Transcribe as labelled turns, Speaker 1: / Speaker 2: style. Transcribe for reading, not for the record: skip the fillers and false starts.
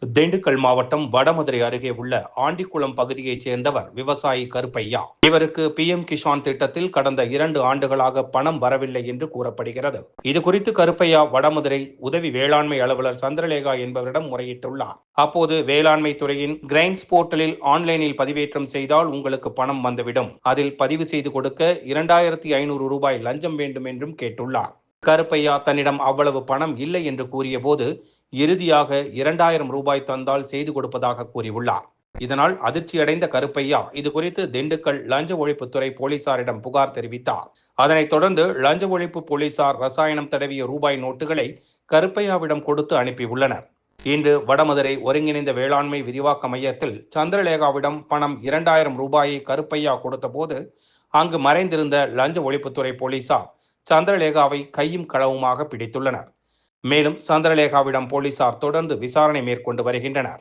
Speaker 1: திண்டுக்கல் மாவட்டம் வடமதுரை அருகே உள்ள ஆண்டிக்குளம் பகுதியைச் சேர்ந்தவர் விவசாயி கருப்பையா. இவருக்கு PM கிஷான் திட்டத்தில் கடந்த 2 ஆண்டுகளாக பணம் வரவில்லை என்று கூறப்படுகிறது. இதுகுறித்து கருப்பையா வடமதுரை உதவி வேளாண்மை அலுவலர் சந்திரலேகா என்பவரிடம் முறையிட்டுள்ளார். அப்போது வேளாண்மை துறையின் கிரைன்ஸ் போர்ட்டலில் ஆன்லைனில் பதிவேற்றம் செய்தால் உங்களுக்கு பணம் வந்துவிடும். அதில் பதிவு செய்து கொடுக்க 2500 ரூபாய் லஞ்சம் வேண்டும் என்றும் கேட்டுள்ளார். கருப்பையா தன்னிடம் அவ்வளவு பணம் இல்லை என்று கூறியபோது இறுதியாக 2000 ரூபாய் தந்தால் செய்து கொடுப்பதாக கூறியுள்ளார். இதனால் அதிர்ச்சியடைந்த கருப்பையா இதுகுறித்து திண்டுக்கல் லஞ்ச ஒழிப்புத்துறை போலீசாரிடம் புகார் தெரிவித்தார். அதனைத் தொடர்ந்து லஞ்ச ஒழிப்பு போலீசார் ரசாயனம் தடவிய ரூபாய் நோட்டுகளை கருப்பையாவிடம் கொடுத்து அனுப்பியுள்ளனர். இன்று வடமதுரை ஒருங்கிணைந்த வேளாண்மை விரிவாக்க மையத்தில் சந்திரலேகாவிடம் பணம் 2000 ரூபாயை கருப்பையா கொடுத்தபோது அங்கு மறைந்திருந்த லஞ்ச ஒழிப்புத்துறை போலீசார் சந்திரலேகாவை கையும் களவுமாக பிடித்துள்ளனர். மேலும் சந்திரலேகாவிடம் போலீசார் தொடர்ந்து விசாரணை மேற்கொண்டு வருகின்றனர்.